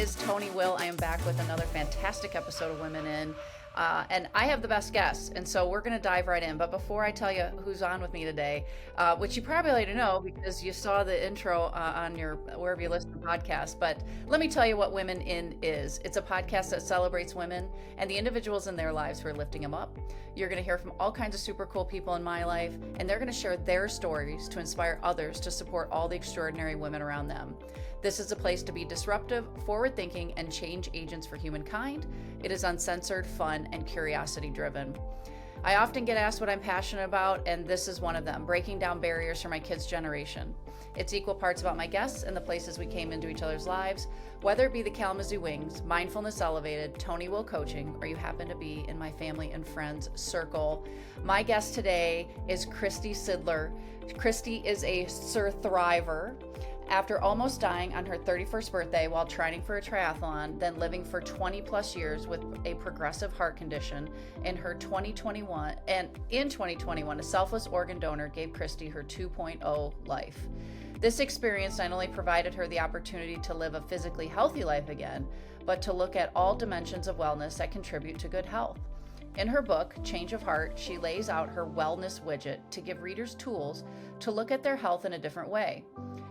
is Tony Will. I am back with another fantastic episode of Women In. And I have the best guests, and so we're going to dive right in. But before I tell you who's on with me today, which you probably already know because you saw the intro on your wherever you listen to podcasts, but let me tell you what Women In is. It's a podcast that celebrates women and the individuals in their lives who are lifting them up. You're going to hear from all kinds of super cool people in my life, and they're going to share their stories to inspire others to support all the extraordinary women around them. This is a place to be disruptive, forward-thinking, and change agents for humankind. It is uncensored, fun, and curiosity-driven. I often get asked what I'm passionate about, and this is one of them, breaking down barriers for my kids' generation. It's equal parts about my guests and the places we came into each other's lives, whether it be the Kalamazoo Wings, Mindfulness Elevated, Tony Will Coaching, or you happen to be in my family and friends circle. My guest today is Kristy Sidlar. Kristy is a SurThrivor. After almost dying on her 31st birthday while training for a triathlon, then living for 20 plus years with a progressive heart condition, in 2021, a selfless organ donor gave Kristy her 2.0 life. This experience not only provided her the opportunity to live a physically healthy life again, but to look at all dimensions of wellness that contribute to good health. In her book, Change of Heart, she lays out her Wellness Widget to give readers tools to look at their health in a different way.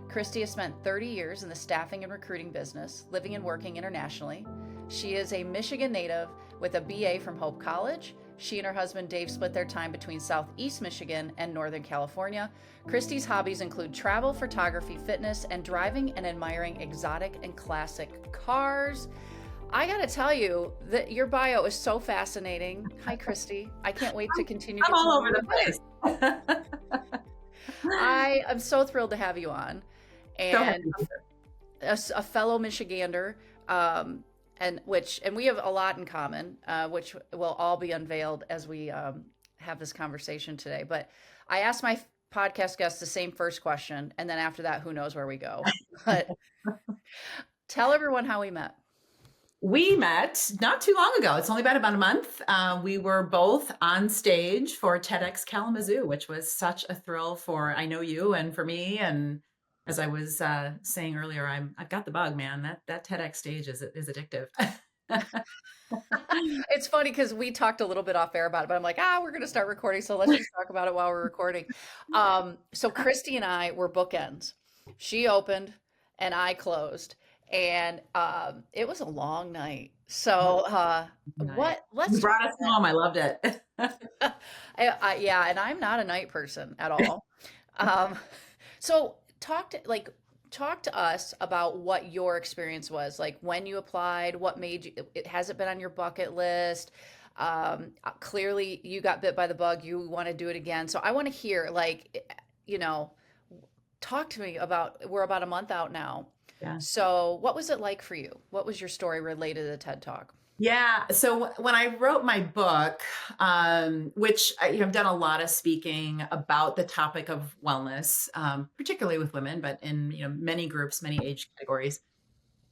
Kristy has spent 30 years in the staffing and recruiting business, living and working internationally. She is a Michigan native with a BA from Hope College. She and her husband Dave split their time between Southeast Michigan and Northern California. Kristy's hobbies include travel, photography, fitness, and driving and admiring exotic and classic cars. I gotta tell you that your bio is so fascinating. Hi, Kristy. I can't wait to continue. I'm all over the place. I am so thrilled to have you on, and a fellow Michigander, and we have a lot in common, which will all be unveiled as we have this conversation today. But I asked my podcast guests the same first question, and then after that, who knows where we go? But tell everyone how we met. We met not too long ago. It's only been about a month. We were both on stage for TEDx Kalamazoo, which was such a thrill for, I know you and for me. And as I was saying earlier, I've got the bug, man. That TEDx stage is addictive. It's funny because we talked a little bit off air about it, but I'm like, we're going to start recording. So let's just talk about it while we're recording. So Kristy and I were bookends. She opened and I closed. And it was a long night. So You brought us home. I loved it. Yeah, and I'm not a night person at all. So talk to us about what your experience was, like when you applied, what made you, has it been on your bucket list? Clearly you got bit by the bug, you want to do it again. So I want to hear, talk to me about, we're about a month out now. Yeah. So what was it like for you? What was your story related to the TED Talk? Yeah. So when I wrote my book, which I've done a lot of speaking about the topic of wellness, particularly with women, but in many groups, many age categories,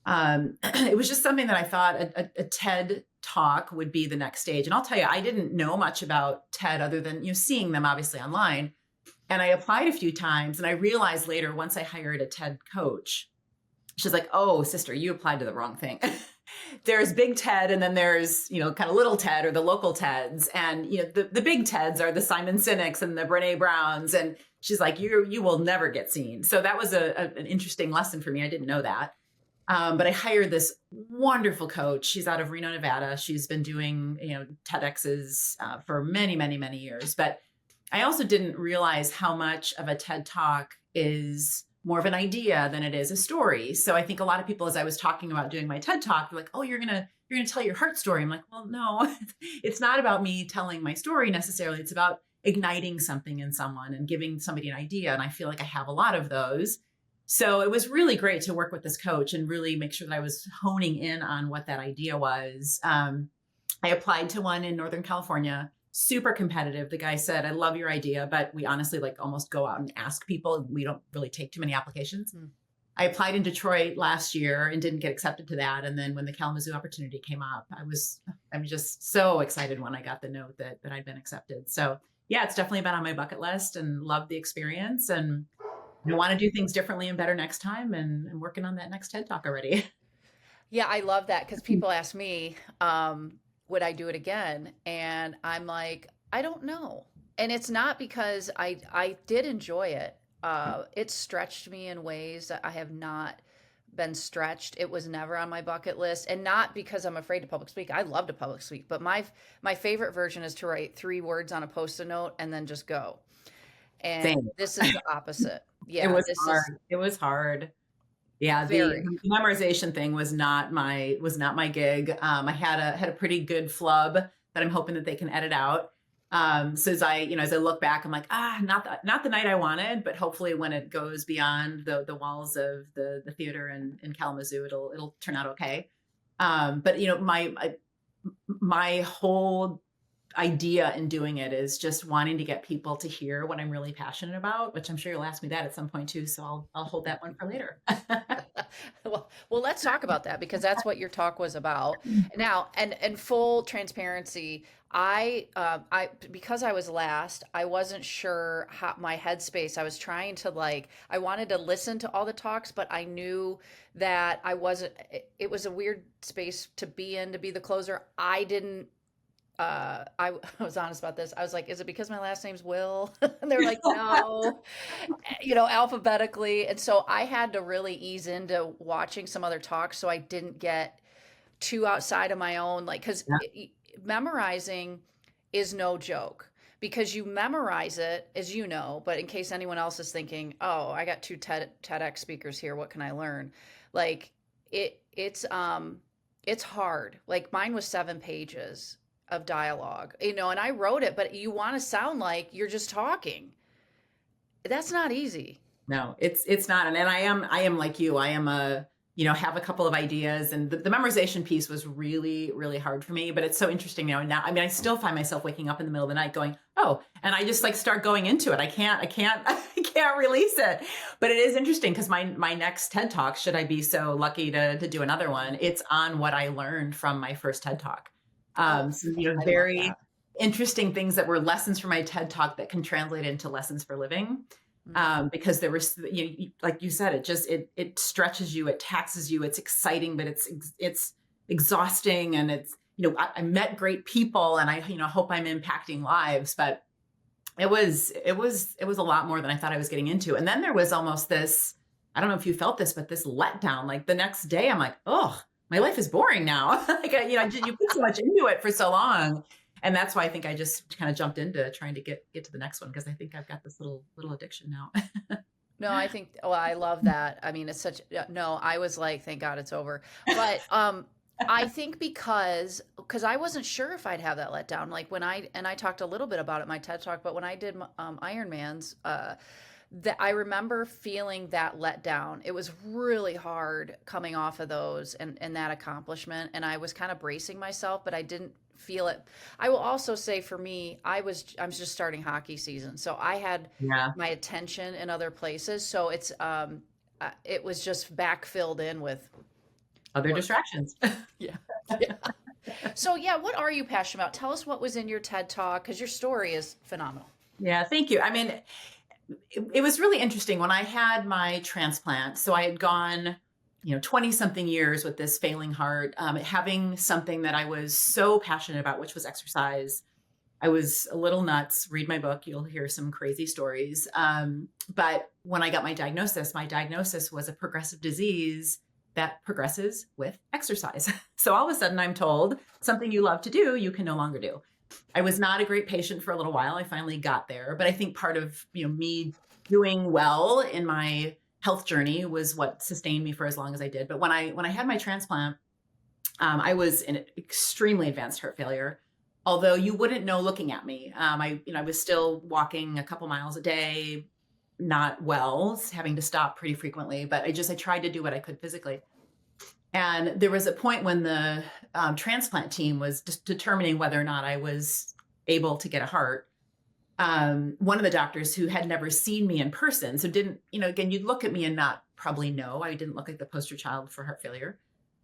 it was just something that I thought a TED Talk would be the next stage. And I'll tell you, I didn't know much about TED other than seeing them obviously online. And I applied a few times, and I realized later, once I hired a TED coach, she's like, "Oh, sister, you applied to the wrong thing." There's big TED, and then there's, kind of little TED or the local TEDs. And, the big TEDs are the Simon Sinek's and the Brene Browns. And she's like, you will never get seen. So that was an interesting lesson for me. I didn't know that. But I hired this wonderful coach. She's out of Reno, Nevada. She's been doing, TEDx's for many, many, many years. But I also didn't realize how much of a TED Talk is more of an idea than it is a story. So I think a lot of people, as I was talking about doing my TED Talk, they're like, "Oh, you're gonna tell your heart story." I'm like, well, no, it's not about me telling my story necessarily. It's about igniting something in someone and giving somebody an idea. And I feel like I have a lot of those. So it was really great to work with this coach and really make sure that I was honing in on what that idea was. I applied to one in Northern California. Super competitive. The guy said, "I love your idea, but we honestly almost go out and ask people. We don't really take too many applications." I applied in Detroit last year and didn't get accepted to that. And then when the Kalamazoo opportunity came up, I'm just so excited when I got the note that I'd been accepted. So yeah, it's definitely been on my bucket list and loved the experience, and I want to do things differently and better next time. And I'm working on that next TED Talk already. Yeah, I love that because people ask me, would I do it again? And I'm like, I don't know. And it's not because I did enjoy it. It stretched me in ways that I have not been stretched. It was never on my bucket list, and not because I'm afraid to public speak. I love to public speak, but my favorite version is to write 3 words on a post-it note and then just go. And Same. this is the opposite. It Yeah, was this is hard. It was hard. Yeah, very. the memorization thing was not my gig. I had a pretty good flub that I'm hoping that they can edit out. So as I look back, I'm like, not the night I wanted, but hopefully when it goes beyond the walls of the theater in Kalamazoo, it'll turn out okay. But my whole idea in doing it is just wanting to get people to hear what I'm really passionate about, which I'm sure you'll ask me that at some point too. So I'll hold that one for later. Well, let's talk about that because that's what your talk was about. Now, and full transparency, I because I was last, I wasn't sure how my headspace. I was trying to I wanted to listen to all the talks, but I knew that I wasn't. It was a weird space to be in to be the closer. I didn't I was honest about this. I was like, is it because my last name's Will? And they're like, no, alphabetically. And so I had to really ease into watching some other talks so I didn't get too outside of my own, because Yeah. memorizing is no joke because you memorize it, as you know, but in case anyone else is thinking, oh, I got two TEDx speakers here, what can I learn? Like it's hard. Like mine was 7 pages of dialogue, and I wrote it, but you want to sound like you're just talking. That's not easy. No, it's not. And I am like you. I am have a couple of ideas, and the memorization piece was really, really hard for me. But it's so interesting now. I mean, I still find myself waking up in the middle of the night going, oh, and I just start going into it. I can't I can't release it. But it is interesting because my next TED Talk, should I be so lucky to do another one, it's on what I learned from my first TED Talk. Oh, So I love very that. interesting things that were lessons from my TED Talk that can translate into lessons for living. Mhm. Because there was, like you said, it stretches you, it taxes you, it's exciting, but it's exhausting, and I met great people, and I hope I'm impacting lives, but it was a lot more than I thought I was getting into. And then there was almost this, I don't know if you felt this, but this letdown. Like the next day, I'm like, oh, my life is boring now. You put so much into it for so long. And that's why I think I just kind of jumped into trying to get to the next one because I think I've got this little addiction now. No, I think, well, I love that. I mean, it's such, no, I was like, thank God it's over. But I think because I wasn't sure if I'd have that letdown. Like and I talked a little bit about it in my TED Talk, but when I did Ironmans, that I remember feeling that letdown. It was really hard coming off of those and that accomplishment. And I was kind of bracing myself, but I didn't feel it. I will also say for me, I'm just starting hockey season. So I had Yeah. my attention in other places. So it was just backfilled in with Other work. distractions. Yeah. Yeah. So yeah, what are you passionate about? Tell us what was in your TED Talk because your story is phenomenal. Yeah, thank you. I mean, it was really interesting when I had my transplant. So I had gone, 20 something years with this failing heart, having something that I was so passionate about, which was exercise. I was a little nuts. Read my book. You'll hear some crazy stories. But when I got my diagnosis was a progressive disease that progresses with exercise. So all of a sudden I'm told something you love to do, you can no longer do. I was not a great patient for a little while. I finally got there, but I think part of me doing well in my health journey was what sustained me for as long as I did. But when I had my transplant, I was in extremely advanced heart failure. Although you wouldn't know looking at me, I was still walking a couple miles a day, not well, having to stop pretty frequently. But I tried to do what I could physically. And there was a point when the transplant team was just determining whether or not I was able to get a heart. One of the doctors who had never seen me in person, so didn't, again, you'd look at me and not probably know. I didn't look like the poster child for heart failure.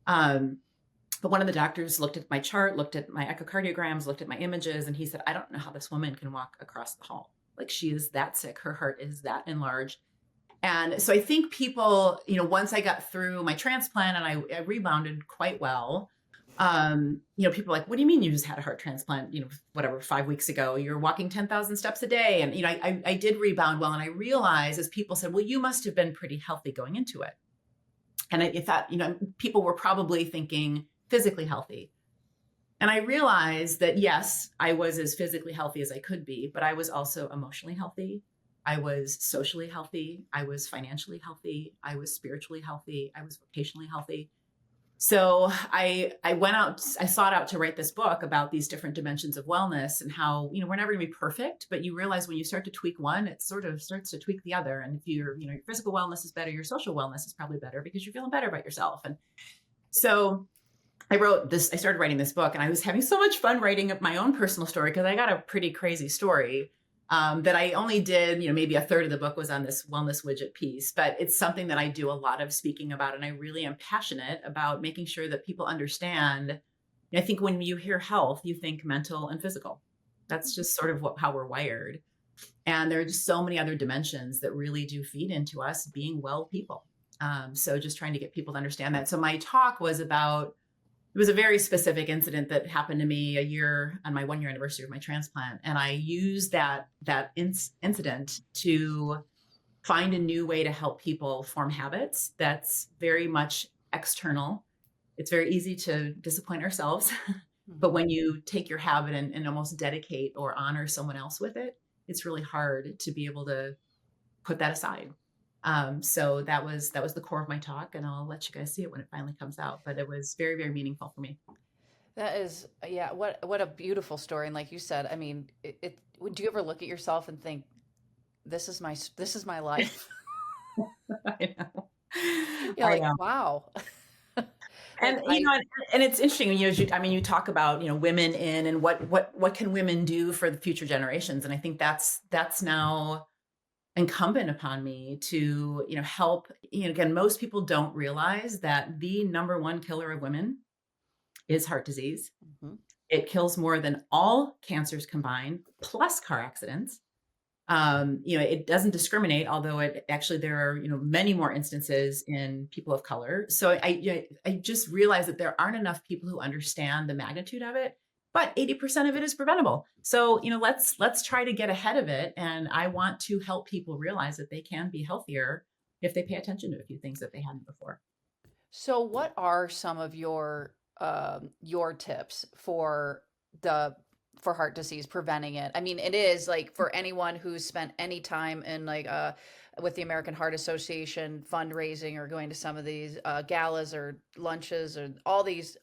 But one of the doctors looked at my chart, looked at my echocardiograms, looked at my images, and he said, I don't know how this woman can walk across the hall. Like she is that sick. Her heart is that enlarged. And so I think people, once I got through my transplant and I rebounded quite well, people are like, what do you mean you just had a heart transplant, whatever, 5 weeks ago, you're walking 10,000 steps a day. And, I did rebound well. And I realized as people said, well, you must have been pretty healthy going into it. And I thought, people were probably thinking physically healthy. And I realized that, yes, I was as physically healthy as I could be, but I was also emotionally healthy. I was socially healthy. I was financially healthy. I was spiritually healthy. I was vocationally healthy. So I sought out to write this book about these different dimensions of wellness and how, we're never going to be perfect, but you realize when you start to tweak one, it sort of starts to tweak the other. And if your physical wellness is better, your social wellness is probably better because you're feeling better about yourself. And so I started writing this book, and I was having so much fun writing up my own personal story because I got a pretty crazy story. That I only did, maybe a third of the book was on this Wellness Widget piece, but it's something that I do a lot of speaking about. And I really am passionate about making sure that people understand. I think when you hear health, you think mental and physical. That's just sort of how we're wired. And there are just so many other dimensions that really do feed into us being well people. So just trying to get people to understand that. So my talk was about, it was a very specific incident that happened to me on my 1-year anniversary of my transplant. And I used that incident to find a new way to help people form habits that's very much external. It's very easy to disappoint ourselves. But when you take your habit and almost dedicate or honor someone else with it, it's really hard to be able to put that aside. So that was the core of my talk, and I'll let you guys see it when it finally comes out. But it was very, very meaningful for me. That is, yeah, what a beautiful story. And like you said, I mean, do you ever look at yourself and think, this is my life? I know. You're I like, know. wow. And and it's interesting. You talk about women in and what can women do for the future generations, and I think that's now incumbent upon me to help. Again, most people don't realize that the number one killer of women is heart disease. Mm-hmm. It kills more than all cancers combined, plus car accidents. It doesn't discriminate, although there are many more instances in people of color. So I just realized that there aren't enough people who understand the magnitude of it. But 80% of it is preventable. So, let's try to get ahead of it. And I want to help people realize that they can be healthier if they pay attention to a few things that they hadn't before. So what are some of your tips for heart disease, preventing it? I mean, it is like for anyone who's spent any time in like with the American Heart Association fundraising or going to some of these galas or lunches or all these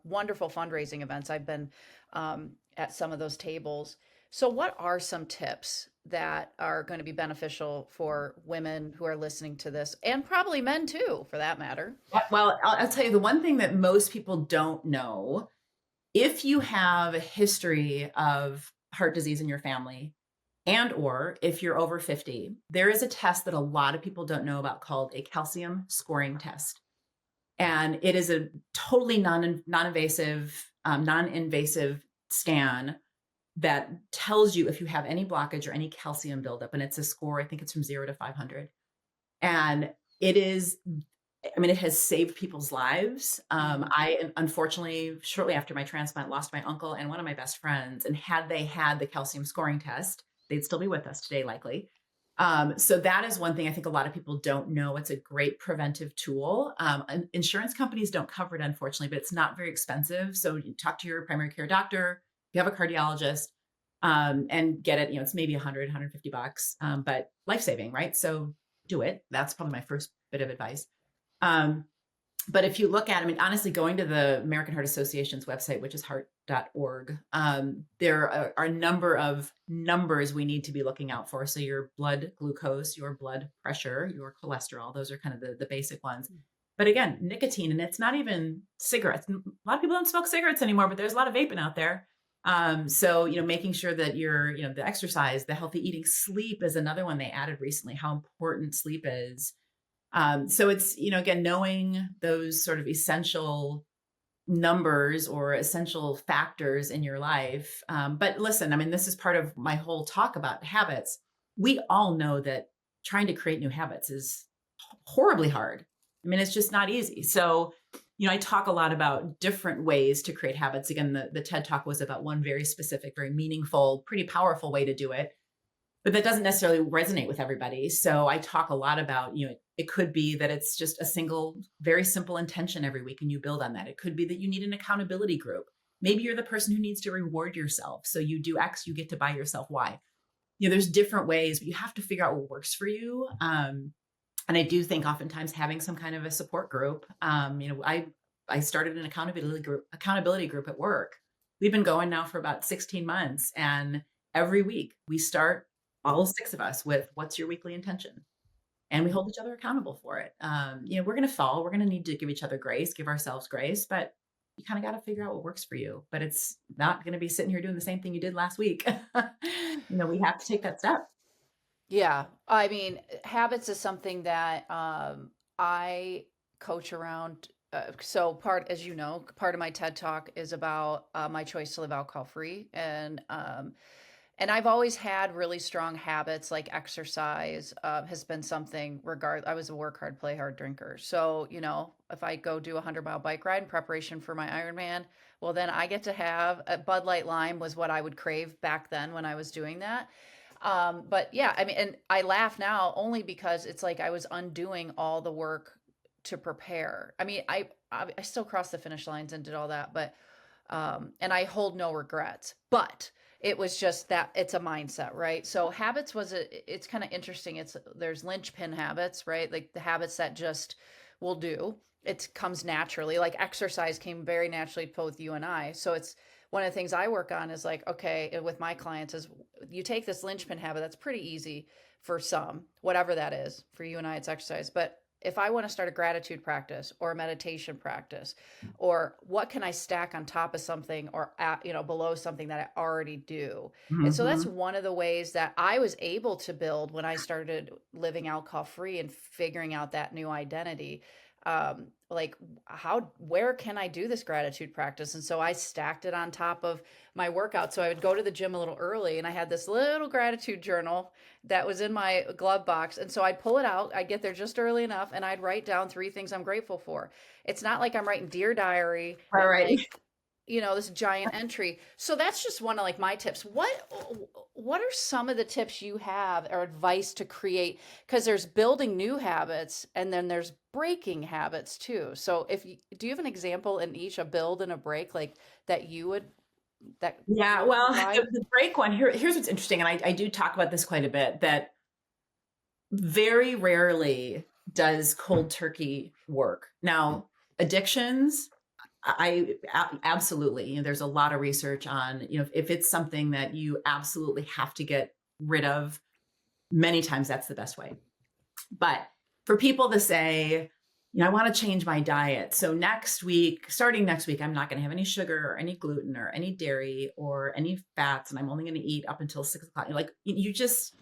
wonderful fundraising events. I've been at some of those tables. So what are some tips that are going to be beneficial for women who are listening to this, and probably men too, for that matter? Well, I'll tell you the one thing that most people don't know. If you have a history of heart disease in your family, and or if you're over 50, there is a test that a lot of people don't know about called a calcium scoring test. And it is a totally non-invasive scan that tells you if you have any blockage or any calcium buildup. And it's a score, I think it's from 0 to 500. And it has saved people's lives. I unfortunately, shortly after my transplant, lost my uncle and one of my best friends. And had they had the calcium scoring test, they'd still be with us today, likely. So that is one thing I think a lot of people don't know. It's a great preventive tool. Insurance companies don't cover it, unfortunately, but it's not very expensive. So you talk to your primary care doctor, if you have a cardiologist, and get it. It's maybe $100, $150, but life-saving, right? So do it. That's probably my first bit of advice. But if you look at, honestly, going to the American Heart Association's website, which is heart.org, there are a number of numbers we need to be looking out for. So your blood glucose, your blood pressure, your cholesterol, those are kind of the basic ones. But again, nicotine, and it's not even cigarettes. A lot of people don't smoke cigarettes anymore, but there's a lot of vaping out there. So, making sure that you're, the exercise, the healthy eating, sleep is another one they added recently, how important sleep is. So it's, again, knowing those sort of essential numbers or essential factors in your life. But listen, this is part of my whole talk about habits. We all know that trying to create new habits is horribly hard. I mean, it's just not easy. So, I talk a lot about different ways to create habits. Again, the TED Talk was about one very specific, very meaningful, pretty powerful way to do it. But that doesn't necessarily resonate with everybody. So I talk a lot about, it could be that it's just a single, very simple intention every week and you build on that. It could be that you need an accountability group. Maybe you're the person who needs to reward yourself. So you do X, you get to buy yourself Y. There's different ways, but you have to figure out what works for you. And I do think oftentimes having some kind of a support group, I started an accountability group at work. We've been going now for about 16 months. And every week we start, all 6 of us, with what's your weekly intention? And we hold each other accountable for it. We're going to fall. We're going to need to give each other grace, give ourselves grace, but you kind of got to figure out what works for you. But it's not going to be sitting here doing the same thing you did last week. We have to take that step. Yeah. I mean, habits is something that I coach around. So as you know, part of my TED Talk is about my choice to live alcohol free. And I've always had really strong habits, like exercise has been something. I was a work hard, play hard drinker. So, if I go do a 100-mile bike ride in preparation for my Ironman, well, then I get to have a Bud Light Lime was what I would crave back then when I was doing that. But yeah, I mean, and I laugh now only because it's like I was undoing all the work to prepare. I mean, I still crossed the finish lines and did all that, but and I hold no regrets. But it was just that it's a mindset, right? So habits it's kind of interesting. There's linchpin habits, right? Like the habits that just will do. It comes naturally. Like exercise came very naturally to both you and I. So it's one of the things I work on is like, okay, with my clients is you take this linchpin habit that's pretty easy for some, whatever that is. For you and I, it's exercise. But if I want to start a gratitude practice or a meditation practice, or what can I stack on top of something or below something that I already do? And so that's one of the ways that I was able to build when I started living alcohol free and figuring out that new identity. Like where can I do this gratitude practice? And so I stacked it on top of my workout. So I would go to the gym a little early and I had this little gratitude journal that was in my glove box. And so I'd pull it out. I'd get there just early enough and I'd write down 3 things I'm grateful for. It's not like I'm writing Dear Diary. All right. This giant entry. So that's just one of like my tips. What are some of the tips you have or advice to create? Because there's building new habits and then there's breaking habits too. So do you have an example in each, a build and a break, like that you would Yeah, well, the break one here's what's interesting, and I do talk about this quite a bit, that very rarely does cold turkey work. Now, addictions, I absolutely, there's a lot of research on, if it's something that you absolutely have to get rid of, many times that's the best way. But for people to say, I want to change my diet. So starting next week, I'm not going to have any sugar or any gluten or any dairy or any fats. And I'm only going to eat up until 6 o'clock. Like you just,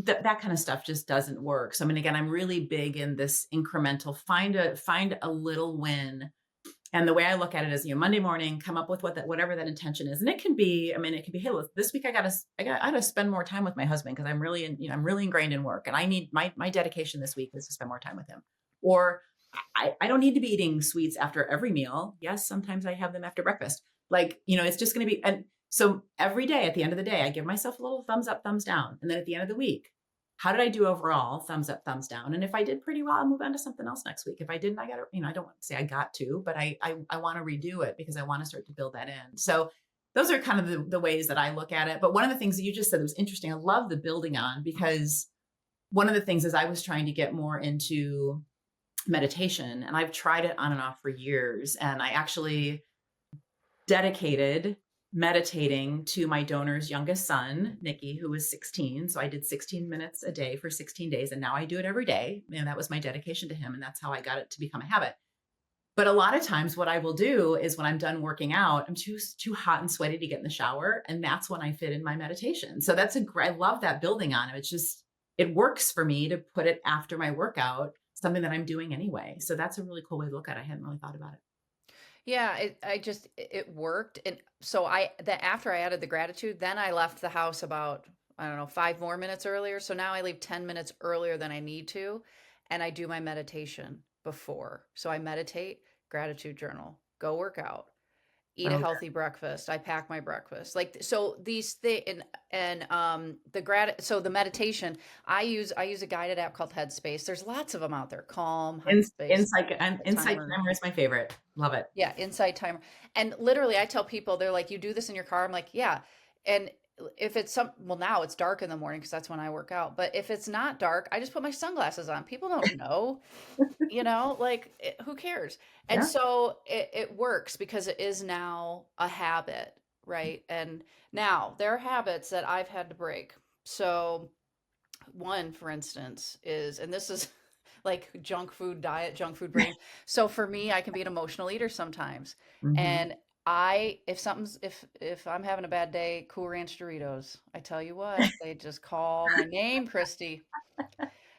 that kind of stuff just doesn't work. So, I mean, again, I'm really big in this incremental, find a little win. And the way I look at it is, Monday morning, come up with whatever that intention is. And it can be, hey, look, this week I gotta spend more time with my husband because I'm really ingrained in work and I need my dedication this week is to spend more time with him. Or I don't need to be eating sweets after every meal. Yes, sometimes I have them after breakfast. It's just going to be, and so every day at the end of the day, I give myself a little thumbs up, thumbs down. And then at the end of the week, how did I do overall? Thumbs up, thumbs down. And if I did pretty well, I'll move on to something else next week. If I didn't, I got to, I don't want to say I got to, but I want to redo it because I want to start to build that in. So those are kind of the ways that I look at it. But one of the things that you just said was interesting. I love the building on, because one of the things is I was trying to get more into meditation, and I've tried it on and off for years. And I actually dedicated meditating to my donor's youngest son, Nikki, who was 16. So I did 16 minutes a day for 16 days. And now I do it every day. And that was my dedication to him. And that's how I got it to become a habit. But a lot of times what I will do is when I'm done working out, I'm too hot and sweaty to get in the shower. And that's when I fit in my meditation. So I love that building on it. It works for me to put it after my workout, something that I'm doing anyway. So that's a really cool way to look at it. I hadn't really thought about it. Yeah, it worked. And so after I added the gratitude, then I left the house about I don't know, 5 more minutes earlier. So now I leave 10 minutes earlier than I need to. And I do my meditation before. So I meditate, gratitude journal, go work out, eat a Okay. healthy breakfast. I pack my breakfast. Like so these things and so the meditation, I use a guided app called Headspace. There's lots of them out there. Calm, Headspace, Insight timer. timer is my favorite. Love it. Yeah, insight timer. And literally I tell people, they're like, you do this in your car? I'm like, yeah. And if it's well, now it's dark in the morning because that's when I work out. But if it's not dark, I just put my sunglasses on. People don't know, like who cares? And Yeah. so it works because it is now a habit, right? And now there are habits that I've had to break. So one, for instance, is, and this is like junk food diet, junk food brain. So for me, I can be an emotional eater sometimes. Hmm. And if I'm having a bad day, Cool Ranch Doritos, I tell you what, they just call my name, Kristy.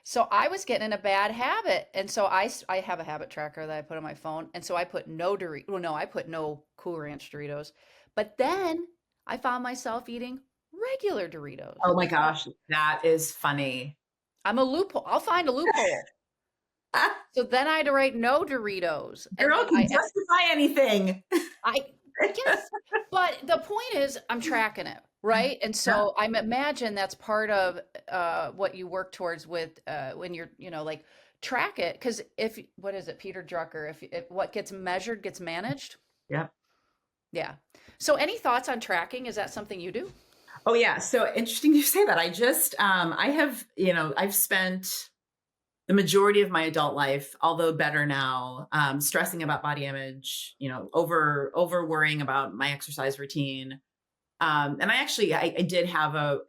So I was getting in a bad habit. And so I have a habit tracker that I put on my phone. And so I put no Doritos, well, no, I put no Cool Ranch Doritos. But then I found myself eating regular Doritos. Oh my gosh, that is funny. I'm a loophole. I'll find a loophole. So then I had to write no Doritos. And Girl then can justify anything. yes. But the point is, I'm tracking it, right? And Yeah. so I imagine that's part of what you work towards with when you're, like track it. Because what is it, Peter Drucker? If what gets measured gets managed. Yep. Yeah. So any thoughts on tracking? Is that something you do? Oh yeah. So interesting you say that. I have, I've spent the majority of my adult life, although better now, stressing about body image, over worrying about my exercise routine. And I did have a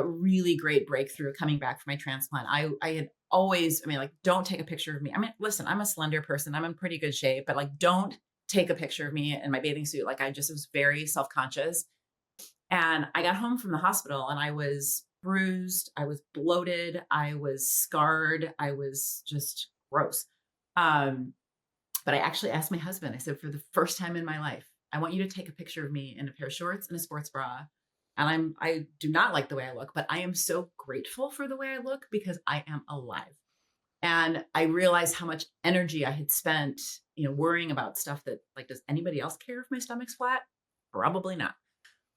really great breakthrough coming back from my transplant. I had always, like, don't take a picture of me. I mean, listen, I'm a slender person. I'm in pretty good shape, but like, don't take a picture of me in my bathing suit. Like, I just was very self-conscious. And I got home from the hospital and I was bruised, I was bloated, I was scarred, I was just gross. Um, but I actually asked my husband, I said, for the first time in my life, I want you to take a picture of me in a pair of shorts and a sports bra. And I do not like the way I look, but I am so grateful for the way I look because I am alive. And I realized how much energy I had spent, worrying about stuff that, like, does anybody else care if my stomach's flat? Probably not.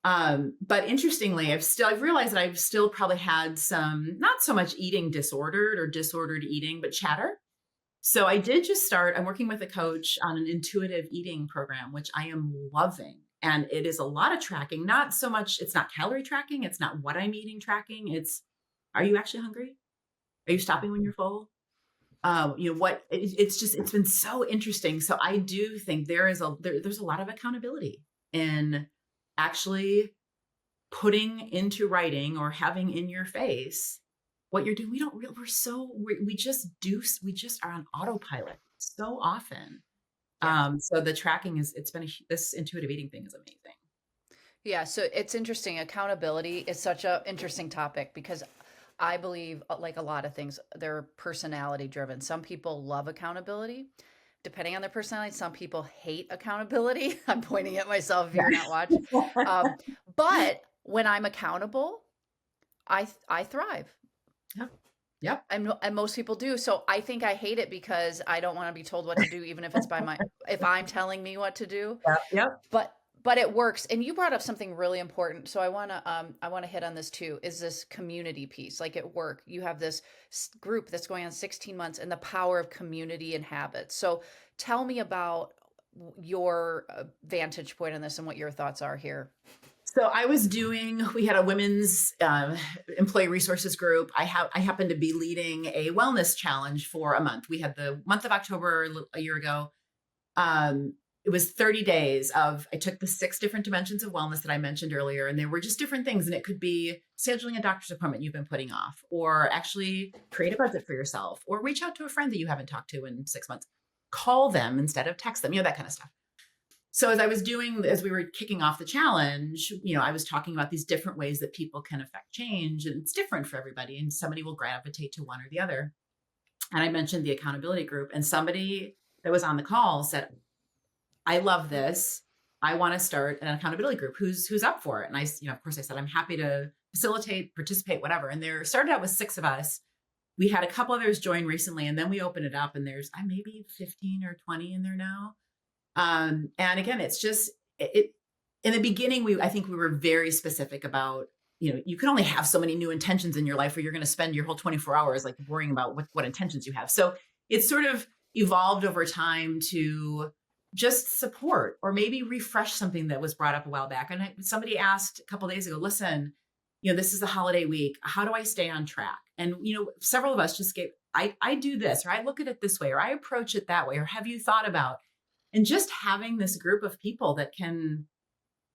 But interestingly, I've realized that I've still probably had some, not so much eating disordered or disordered eating, but chatter. So I did just I'm working with a coach on an intuitive eating program, which I am loving. And it is a lot of tracking, not so much, it's not calorie tracking. It's not what I'm eating tracking. Are you actually hungry? Are you stopping when you're full? It's been so interesting. So I do think there's a lot of accountability in actually putting into writing or having in your face what you're doing. We just are on autopilot so often. Yeah. So the tracking this intuitive eating thing is amazing. Yeah, so it's interesting. Accountability is such a interesting topic because I believe, like a lot of things, they're personality driven. Some people love accountability, depending on their personality. Some people hate accountability. I'm pointing at myself if you're not watching. Um, but when I'm accountable, I thrive. Yep. Yep. And most people do. So I think I hate it because I don't want to be told what to do, even if it's if I'm telling me what to do. Yep. Yep. But it works. And you brought up something really important. So I want to hit on this too, is this community piece. Like at work, you have this group that's going on 16 months and the power of community and habits. So tell me about your vantage point on this and what your thoughts are here. So we had a women's employee resources group. I happened to be leading a wellness challenge for a month. We had the month of October a year ago. It was 30 days I took the 6 different dimensions of wellness that I mentioned earlier, and there were just different things. And it could be scheduling a doctor's appointment you've been putting off, or actually create a budget for yourself, or reach out to a friend that you haven't talked to in 6 months, call them instead of text them, that kind of stuff. So as we were kicking off the challenge, I was talking about these different ways that people can affect change, and it's different for everybody, and somebody will gravitate to one or the other. And I mentioned the accountability group, and somebody that was on the call said, I love this. I want to start an accountability group. Who's up for it? And of course I said, I'm happy to facilitate, participate, whatever. And there started out with 6 of us. We had a couple others join recently, and then we opened it up, and there's maybe 15 or 20 in there now. And again, it's just it in the beginning, I think we were very specific about, you can only have so many new intentions in your life, or you're going to spend your whole 24 hours like worrying about what intentions you have. So it's sort of evolved over time to just support or maybe refresh something that was brought up a while back. And somebody asked a couple of days ago, listen, this is the holiday week. How do I stay on track? And, several of us just I do this, or I look at it this way, or I approach it that way, or have you thought about, and just having this group of people that can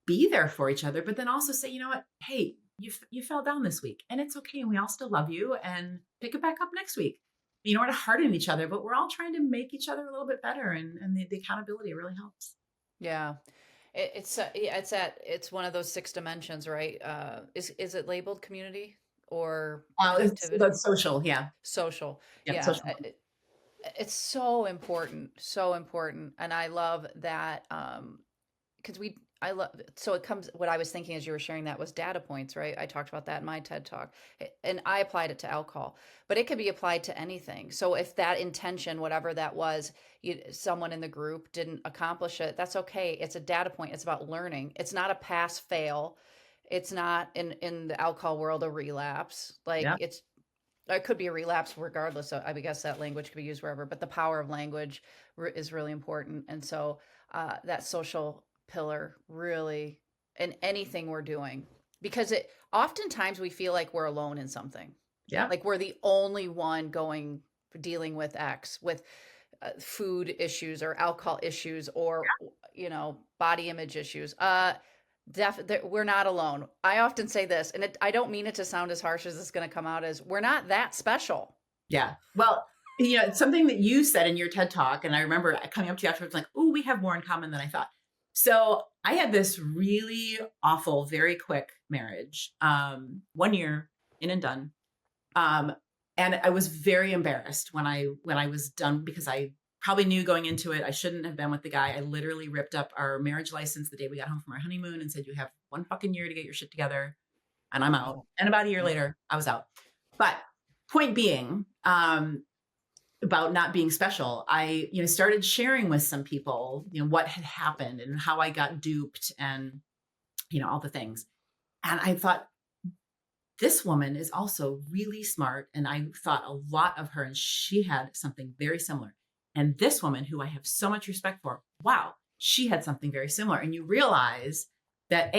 be there for each other, but then also say, you know what, hey, you fell down this week and it's okay. And we all still love you, and pick it back up next week. We're not hardening each other, but we're all trying to make each other a little bit better. And the accountability really helps. Yeah. It's one of those 6 dimensions, right? Is it labeled community or connectivity? That's social. Yeah. Social. Yeah. Yeah. Social. It's so important. So important. And I love that. Because so it comes, what I was thinking as you were sharing that was data points, right? I talked about that in my TED talk, and I applied it to alcohol, but it could be applied to anything. So if that intention, whatever that was, someone in the group didn't accomplish it, that's okay. It's a data point. It's about learning. It's not a pass fail. It's not in the alcohol world, a relapse. Like Yeah. it could be a relapse regardless. I guess that language could be used wherever, but the power of language is really important. And so that social pillar really in anything we're doing, because oftentimes we feel like we're alone in something. Yeah. Like we're the only one dealing with X, with food issues or alcohol issues or, body image issues. We're not alone. I often say this, and I don't mean it to sound as harsh as it's going to come out as, we're not that special. Yeah. Well, it's something that you said in your TED talk. And I remember coming up to you afterwards, like, oh, we have more in common than I thought. So I had this really awful, very quick marriage, 1 year in and done. And I was very embarrassed when I was done, because I probably knew going into it, I shouldn't have been with the guy. I literally ripped up our marriage license the day we got home from our honeymoon and said, you have 1 fucking year to get your shit together, and I'm out. And about a year later, I was out. But point being, about not being special, I, started sharing with some people, what had happened and how I got duped and, all the things. And I thought, this woman is also really smart. And I thought a lot of her, and she had something very similar. And this woman, who I have so much respect for, wow, she had something very similar. And you realize that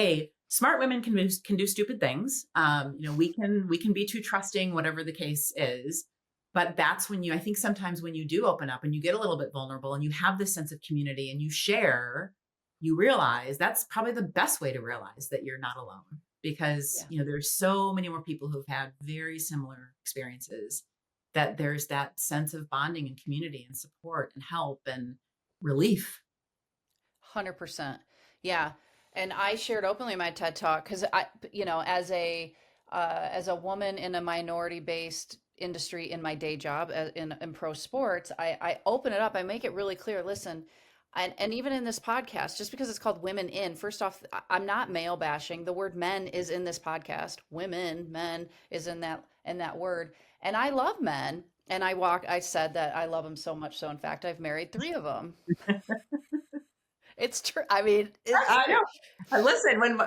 smart women can do stupid things. We can be too trusting, whatever the case is. But that's when I think sometimes when you do open up and you get a little bit vulnerable and you have this sense of community and you share, you realize that's probably the best way to realize that you're not alone, because, there's so many more people who've had very similar experiences, that there's that sense of bonding and community and support and help and relief. 100%. Yeah. And I shared openly in my TED talk, because as a woman in a minority based industry in my day job in pro sports, I open it up. I make it really clear. Listen, and even in this podcast, just because it's called Women In, first off, I'm not male bashing. The word men is in this podcast. Women, men is in that word. And I love men. And I said that I love them so much. So in fact, I've married 3 of them. It's true. I mean, I know. Listen, when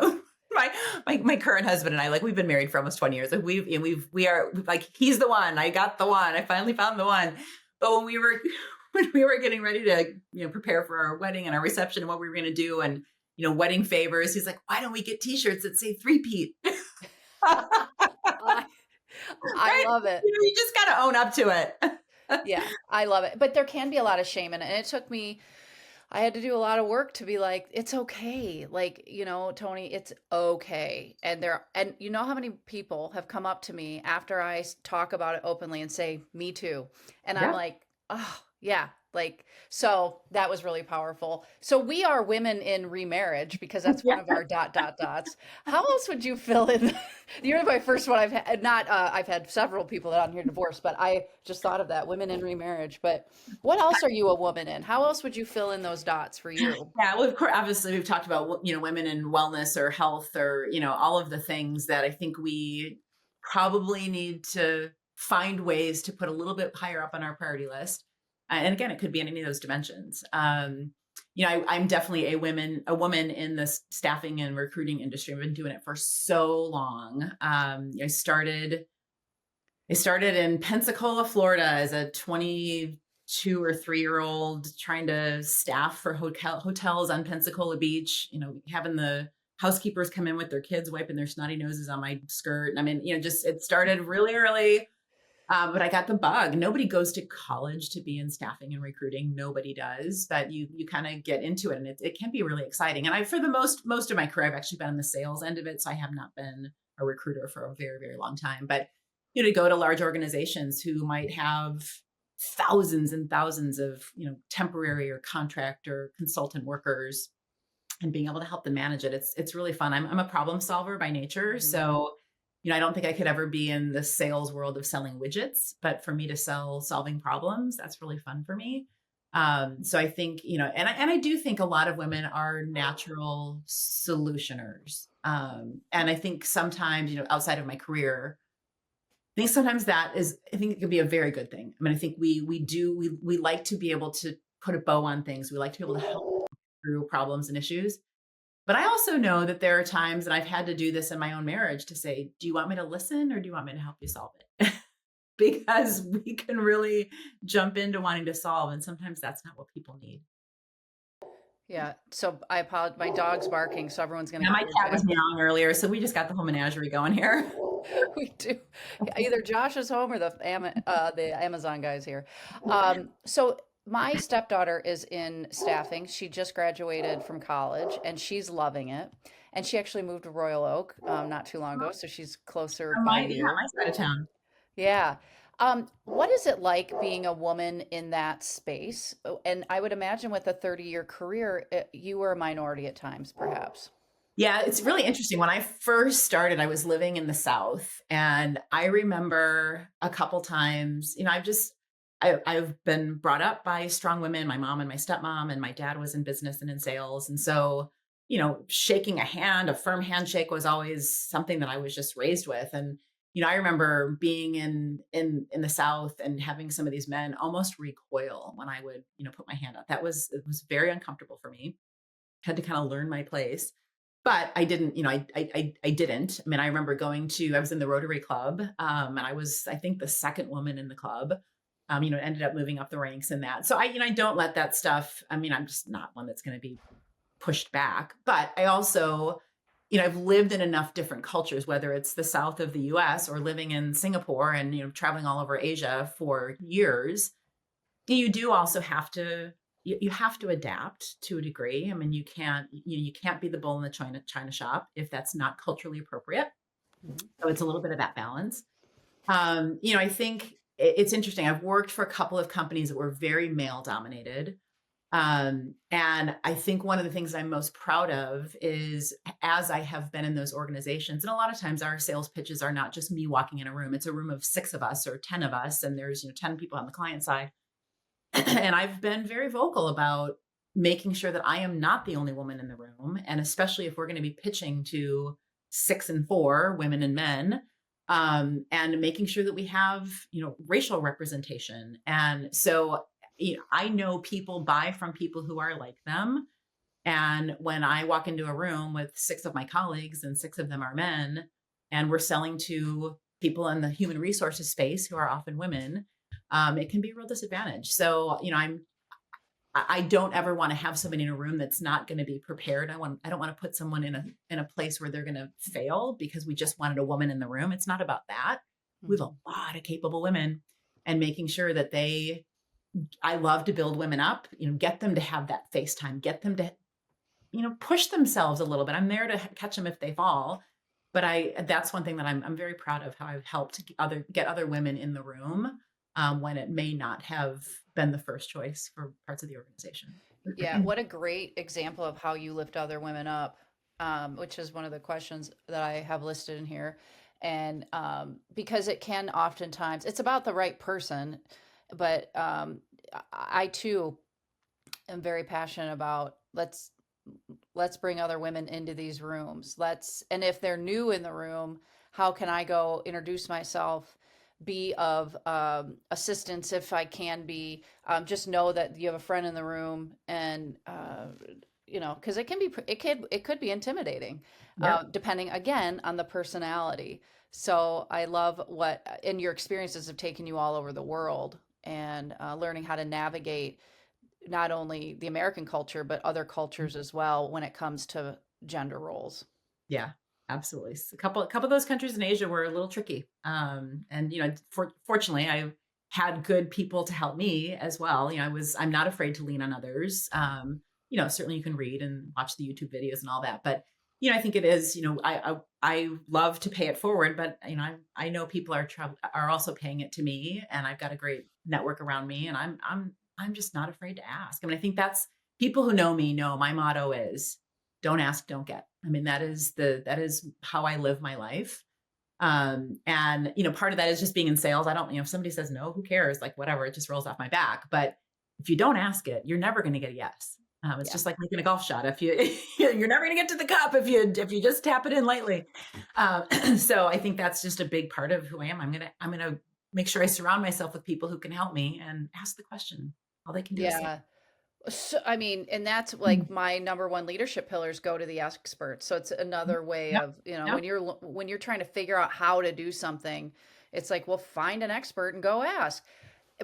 my current husband and I, like, we've been married for almost 20 years. Like we are like, he's the one. I got the one. I finally found the one. But when we were getting ready to, prepare for our wedding and our reception and what we were going to do, and, wedding favors, he's like, why don't we get t-shirts that say three-peat? I love it. You just got to own up to it. Yeah, I love it. But there can be a lot of shame in it. And it took me, I had to do a lot of work to be like, it's okay. Like, Tony, it's okay. And how many people have come up to me after I talk about it openly and say, me too. And I'm like, oh yeah, Like, so that was really powerful. So we are women in remarriage because that's one Yeah. of our dot dot dots. How else would you fill in? You're my first one. I've had not. I've had several people that on here divorced, but I just thought of that women in remarriage. But what else are you a woman in? How else would you fill in those dots for you? Yeah, well, of course, obviously, we've talked about women in wellness or health or all of the things that I think we probably need to find ways to put a little bit higher up on our priority list. And again, it could be in any of those dimensions. I'm definitely a woman in the staffing and recruiting industry. I've been doing it for so long. I started in Pensacola, Florida as a 22 or 3-year-old trying to staff for hotels on Pensacola Beach, having the housekeepers come in with their kids wiping their snotty noses on my skirt. I mean, just it started really early, but I got the bug. Nobody goes to college to be in staffing and recruiting. Nobody does, but you kind of get into it, and it can be really exciting. And for the most of my career, I've actually been on the sales end of it, so I have not been a recruiter for a very, very long time. But to go to large organizations who might have thousands and thousands of temporary or contract or consultant workers, and being able to help them manage it, it's really fun. I'm a problem solver by nature, Mhm. so I don't think I could ever be in the sales world of selling widgets, but for me to sell solving problems, that's really fun for me. So I think, and I do think a lot of women are natural solutioners. And I think sometimes, outside of my career, I think sometimes I think it could be a very good thing. I mean, I think we like to be able to put a bow on things. We like to be able to help through problems and issues. But I also know that there are times, and I've had to do this in my own marriage, to say, do you want me to listen or do you want me to help you solve it? Because we can really jump into wanting to solve. And sometimes that's not what people need. Yeah. So I apologize. My dog's barking, so everyone's gonna Yeah, my get cat was their meowing earlier, so we just got the whole menagerie going here. We do. Either Josh is home or the Amazon guy's here. So my stepdaughter is in staffing. She just graduated from college and she's loving it. And she actually moved to Royal Oak not too long ago, so she's closer From by my you. side of town. Yeah. What is it like being a woman in that space? Oh, and I would imagine with a 30-year career, you were a minority at times, perhaps. Yeah, it's really interesting. When I first started, I was living in the South, and I remember a couple times, I've been brought up by strong women, my mom and my stepmom, and my dad was in business and in sales. And so, shaking a hand, a firm handshake was always something that I was just raised with. And, I remember being in the South and having some of these men almost recoil when I would, put my hand up. It was very uncomfortable for me. Had to kind of learn my place. But I didn't, I didn't. I mean, I remember I was in the Rotary Club, and I was, I think, the second woman in the club. Ended up moving up the ranks in that. So I don't let that stuff. I mean, I'm just not one that's going to be pushed back. But I also, I've lived in enough different cultures, whether it's the South of the U.S. or living in Singapore and traveling all over Asia for years. You do also have to you have to adapt to a degree. I mean, you can't be the bull in the china shop if that's not culturally appropriate. Mhm. So it's a little bit of that balance. I think it's interesting. I've worked for a couple of companies that were very male dominated. And I think one of the things I'm most proud of is, as I have been in those organizations, and a lot of times our sales pitches are not just me walking in a room, it's a room of 6 of us or 10 of us, and there's 10 people on the client side. And I've been very vocal about making sure that I am not the only woman in the room. And especially if we're going to be pitching to 6 and 4 women and men, and making sure that we have, racial representation. And so, I know people buy from people who are like them. And when I walk into a room with 6 of my colleagues and 6 of them are men, and we're selling to people in the human resources space who are often women, it can be a real disadvantage. So, I don't ever want to have somebody in a room that's not going to be prepared. I don't want to put someone in a place where they're going to fail because we just wanted a woman in the room. It's not about that. We have Mhm. a lot of capable women, and making sure that I love to build women up, get them to have that face time, get them to, push themselves a little bit. I'm there to catch them if they fall. But that's one thing that I'm very proud of, how I've helped get other women in the room, when it may not have been the first choice for parts of the organization. Yeah, what a great example of how you lift other women up, which is one of the questions that I have listed in here. And because it can oftentimes, it's about the right person, but I too am very passionate about let's bring other women into these rooms. And if they're new in the room, how can I go introduce myself, be of assistance if I can be, just know that you have a friend in the room, and because it could be intimidating, Yep. depending again on the personality. So I love what and your experiences have taken you all over the world, and learning how to navigate not only the American culture, but other cultures as well when it comes to gender roles. Yeah, absolutely. A couple of those countries in Asia were a little tricky. And fortunately, I had good people to help me as well. I'm not afraid to lean on others. Certainly you can read and watch the YouTube videos and all that, but I think it is. I love to pay it forward, but I know people are also paying it to me, and I've got a great network around me, and I'm just not afraid to ask. I mean, I think that's people who know me know my motto is don't ask, don't get. I mean, that is how I live my life. And part of that is just being in sales. I don't, if somebody says no, who cares? Like whatever, it just rolls off my back. But if you don't ask it, you're never going to get a yes. It's Yeah. just like making a golf shot. If you're never going to get to the cup if you just tap it in lightly. So I think that's just a big part of who I am. I'm gonna make sure I surround myself with people who can help me and ask the question. All they can do is say, Yeah. So, I mean, and that's "Hmm, like my number one leadership pillars go to the experts. So it's another way yep, of, yep, when you're trying to figure out how to do something, it's like, well, find an expert and go ask.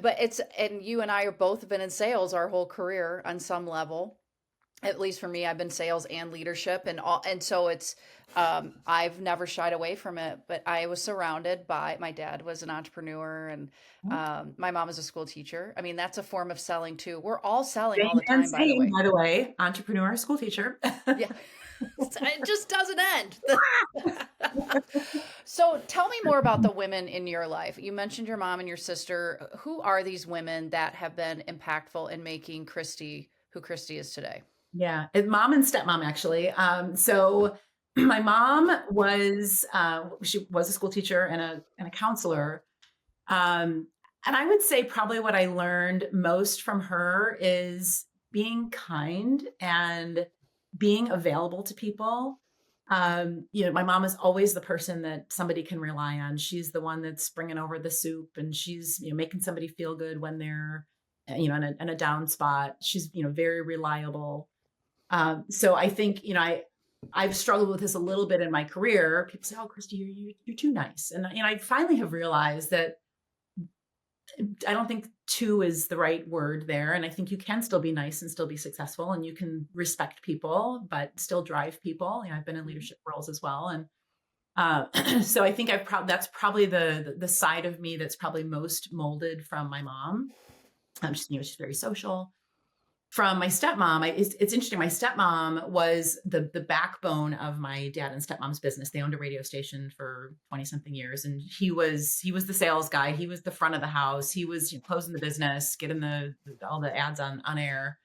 But and you and I are both been in sales our whole career on some level. At least for me, I've been sales and leadership, and so it's I've never shied away from it. But I was surrounded by my dad was an entrepreneur, and yep." my mom is a school teacher. I mean, that's a form of selling too. We're all selling all Same the and time, by the same, way. by the way, entrepreneur, school teacher. Yeah. It just doesn't end. So tell me more about the women in your life. You mentioned your mom and your sister. Who are these women that have been impactful in making Kristy who Kristy is today? Yeah, mom and stepmom actually. So my mom she was a school teacher and a counselor. Um, and I would say probably what I learned most from her is being kind and being available to people. My mom is always the person that somebody can rely on. She's the one that's bringing over the soup, and she's making somebody feel good when they're in a down spot. She's very reliable. So I think I've struggled with this a little bit in my career. People say, "Oh, Kristy, you're too nice," and I finally have realized that I don't think too is the right word there. And I think you can still be nice and still be successful, and you can respect people, but still drive people. I've been in Mhm. leadership roles as well. And so I think that's probably the side of me that's probably most molded from my mom. She's very social. From my stepmom, it's interesting. My stepmom was the backbone of my dad and stepmom's business. They owned a radio station for 20 something years, and he was the sales guy. He was the front of the house. He was closing the business, getting all the ads on air,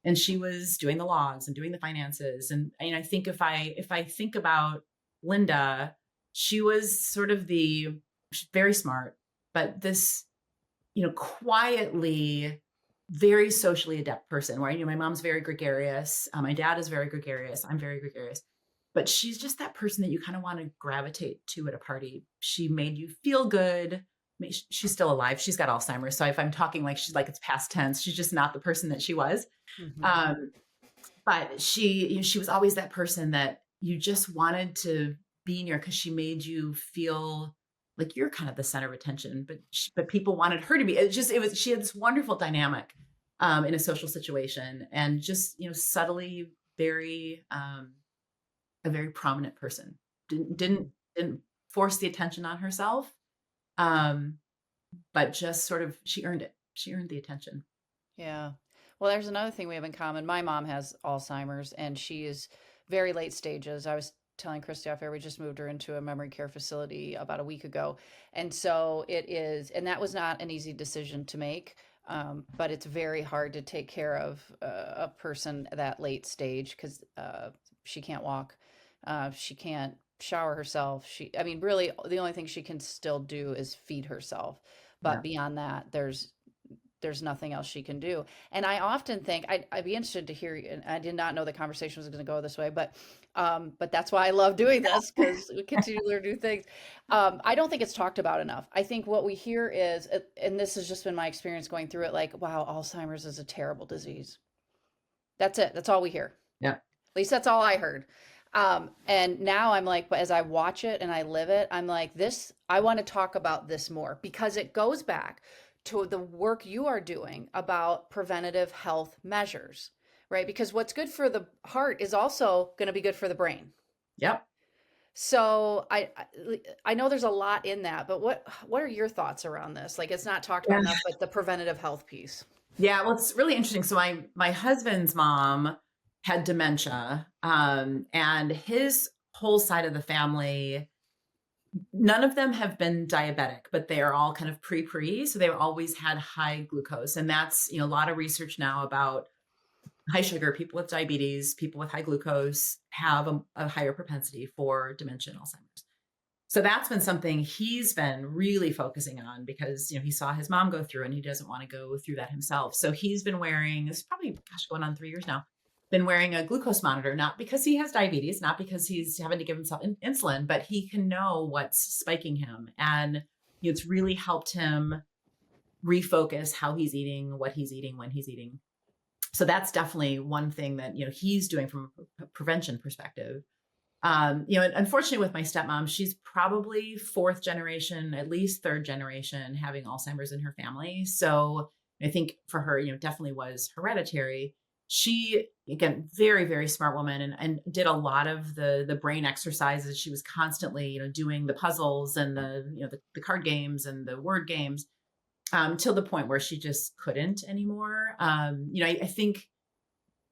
and she was doing the logs and doing the finances. And I think if I think about Linda, she was sort of she's very smart, but this quietly very socially adept person where my mom's very gregarious. My dad is very gregarious. I'm very gregarious. But she's just that person that you kind of want to gravitate to at a party. She made you feel good. She's still alive. She's got Alzheimer's. So if I'm talking like she's like it's past tense, she's just not the person that she was. Mhm. Um, but she was always that person that you just wanted to be near because she made you feel like you're kind of the center of attention, but people wanted her to be. She had this wonderful dynamic in a social situation, and just subtly very a very prominent person. Didn't force the attention on herself, um, but just sort of she earned it. She earned the attention. Yeah. Well, there's another thing we have in common. My mom has Alzheimer's, and she is very late stages. I was telling Kristy off air, we just moved her into a memory care facility about a week ago. And so it is, and that was not an easy decision to make. But it's very hard to take care of a person that late stage because she can't walk. She can't shower herself. I mean, really, the only thing she can still do is feed herself. Yeah. But beyond that, there's nothing else she can do. And I often think I'd be interested to hear, and I did not know the conversation was going to go this way, but that's why I love doing this because we continue to learn new things. I don't think it's talked about enough. I think what we hear is, and this has just been my experience going through it, like, wow, Alzheimer's is a terrible disease. That's it. That's all we hear. Yeah. At least that's all I heard. And now I'm like, but as I watch it and I live it, I'm like, I want to talk about this more because it goes back to the work you are doing about preventative health measures, right? Because what's good for the heart is also going to be good for the brain. Yep. So I know there's a lot in that, but what are your thoughts around this? Like, it's not talked about enough, but the preventative health piece. Yeah, well, it's really interesting. So my husband's mom had dementia, and his whole side of the family, none of them have been diabetic, but they are all kind of pre. So they've always had high glucose. And that's, a lot of research now about high sugar. People with diabetes, people with high glucose have a higher propensity for dementia and Alzheimer's. So that's been something he's been really focusing on because, he saw his mom go through and he doesn't want to go through that himself. So he's been wearing, it's probably, going on 3 years now, been wearing a glucose monitor, not because he has diabetes, not because he's having to give himself insulin, but he can know what's spiking him. And it's really helped him refocus how he's eating, what he's eating, when he's eating. So that's definitely one thing that, he's doing from a prevention perspective. And unfortunately with my stepmom, she's probably 4th generation, at least 3rd generation having Alzheimer's in her family. So I think for her, definitely was hereditary. She, again, very, very smart woman and did a lot of the brain exercises. She was constantly, doing the puzzles and the card games and the word games till the point where she just couldn't anymore. I think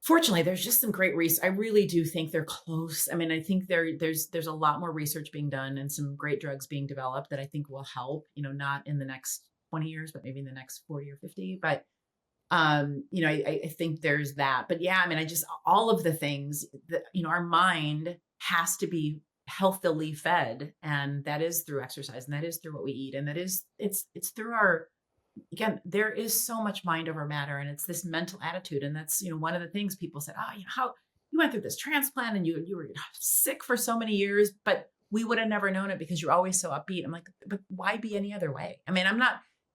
fortunately there's just some great research. I really do think they're close. I mean, I think there's a lot more research being done and some great drugs being developed that I think will help, not in the next 20 years, but maybe in the next 40 or 50. But I think there's that, but yeah, I mean, all of the things that, our mind has to be healthily fed, and that is through exercise, and that is through what we eat. And that is, it's through again, there is so much mind over matter, and it's this mental attitude. And that's, one of the things people said, how you went through this transplant and you were sick for so many years, but we would have never known it because you're always so upbeat. I'm like, but why be any other way? I mean,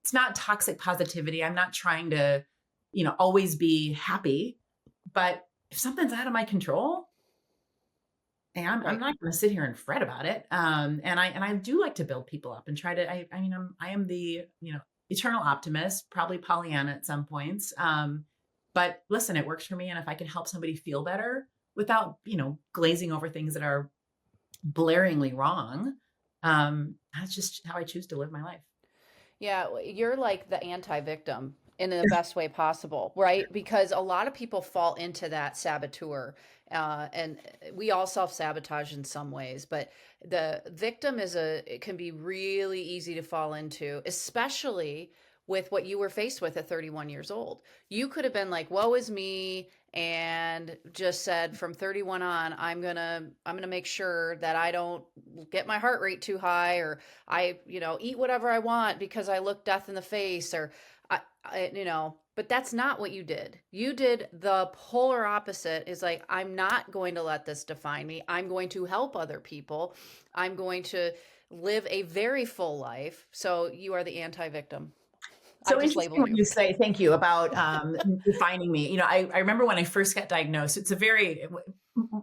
it's not toxic positivity. I'm not trying to, always be happy, but if something's out of my control, I'm not going to sit here and fret about it. And I do like to build people up and try to, I am the, eternal optimist, probably Pollyanna at some points. But listen, it works for me. And if I can help somebody feel better without, glazing over things that are blaringly wrong, that's just how I choose to live my life. Yeah, you're like the anti-victim in the best way possible, right? Because a lot of people fall into that saboteur, and we all self-sabotage in some ways, but the victim it can be really easy to fall into, especially with what you were faced with at 31 years old. You could have been like, woe is me, and just said from 31 on, I'm gonna make sure that I don't get my heart rate too high, or I, eat whatever I want because I look death in the face, or but that's not what you did. You did the polar opposite. Is like, I'm not going to let this define me. I'm going to help other people. I'm going to live a very full life. So you are the anti-victim. So interesting when you say, thank you, about defining me. I remember when I first got diagnosed, it's a very,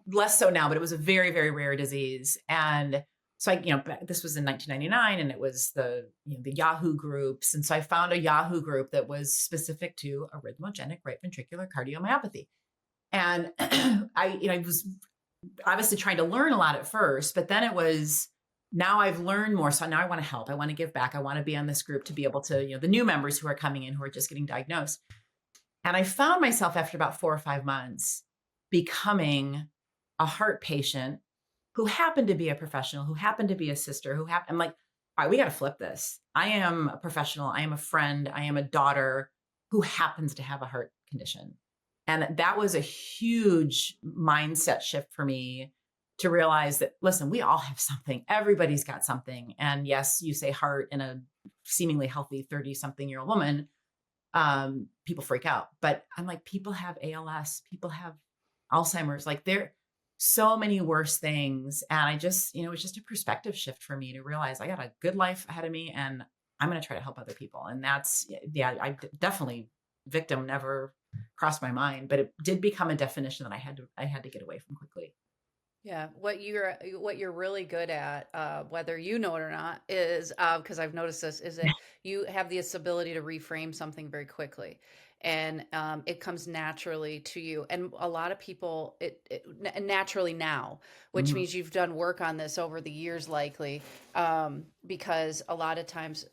less so now, but it was a very, very rare disease. And so this was in 1999, and it was the Yahoo groups. And so I found a Yahoo group that was specific to arrhythmogenic right ventricular cardiomyopathy. And I was obviously trying to learn a lot at first, but then it was, now I've learned more. So now I want to help. I want to give back. I want to be on this group to be able to, the new members who are coming in, who are just getting diagnosed. And I found myself after about 4 or 5 months becoming a heart patient who happened to be a professional, who happened to be a sister, I'm like, all right, we got to flip this. I am a professional. I am a friend. I am a daughter who happens to have a heart condition. And that was a huge mindset shift for me to realize that, listen, we all have something. Everybody's got something. And yes, you say heart in a seemingly healthy 30-something-year-old woman, people freak out. But I'm like, people have ALS, people have Alzheimer's, like there are so many worse things. And I just, it was just a perspective shift for me to realize I got a good life ahead of me and I'm going to try to help other people. And that's, yeah, I definitely victim never crossed my mind, but it did become a definition that I had to get away from quickly. Yeah, what you're really good at, whether you know it or not, is because I've noticed this, is that you have this ability to reframe something very quickly, and it comes naturally to you. And a lot of people, naturally now, which Mhm. means you've done work on this over the years, likely, because a lot of times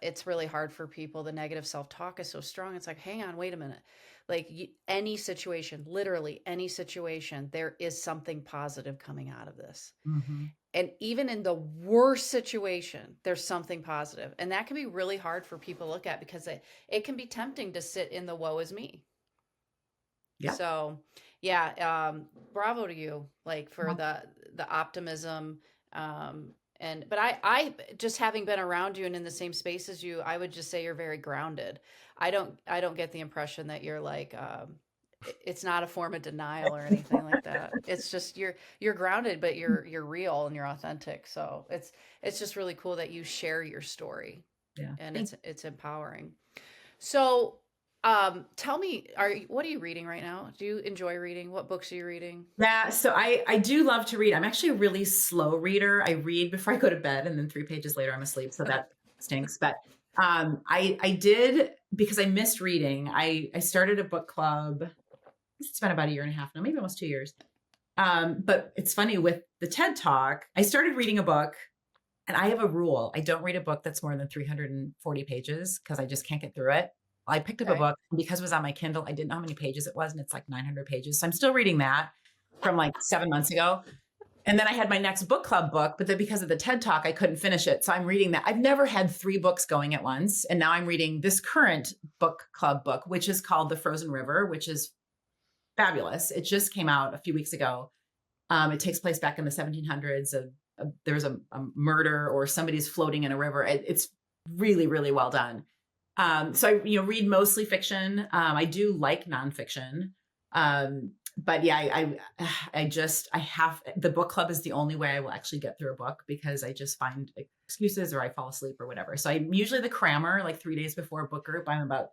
it's really hard for people. The negative self-talk is so strong. It's like, hang on, wait a minute. Like any situation, literally any situation, there is something positive coming out of this. Mhm. And even in the worst situation, there's something positive. And that can be really hard for people to look at because it can be tempting to sit in the woe is me. Yeah. So yeah, bravo to you, like for the optimism. But I just having been around you and in the same space as you, I would just say you're very grounded. I don't get the impression that you're like it's not a form of denial or anything like that. It's just you're grounded, but you're real and you're authentic. So it's just really cool that you share your story, Yeah. and it's empowering. So, tell me, what are you reading right now? Do you enjoy reading? What books are you reading? Yeah, so I do love to read. I'm actually a really slow reader. I read before I go to bed, and then 3 pages later I'm asleep. So that stinks. But I did, because I missed reading. I started a book club. It's been about a year and a half now, maybe almost 2 years. But it's funny with the TED Talk. I started reading a book, and I have a rule: I don't read a book that's more than 340 pages because I just can't get through it. I picked up a Okay. book, and because it was on my Kindle, I didn't know how many pages it was, and it's like 900 pages. So I'm still reading that from like 7 months ago. And then I had my next book club book, but then because of the TED Talk, I couldn't finish it. So I'm reading that. I've never had 3 books going at once. And now I'm reading this current book club book, which is called The Frozen River, which is fabulous. It just came out a few weeks ago. It takes place back in the 1700s. There's a murder, or somebody's floating in a river. It's really, really well done. So I, read mostly fiction. I do like nonfiction. But yeah, I have, the book club is the only way I will actually get through a book, because I just find excuses or I fall asleep or whatever. So I'm usually the crammer, like 3 days before a book group. I'm about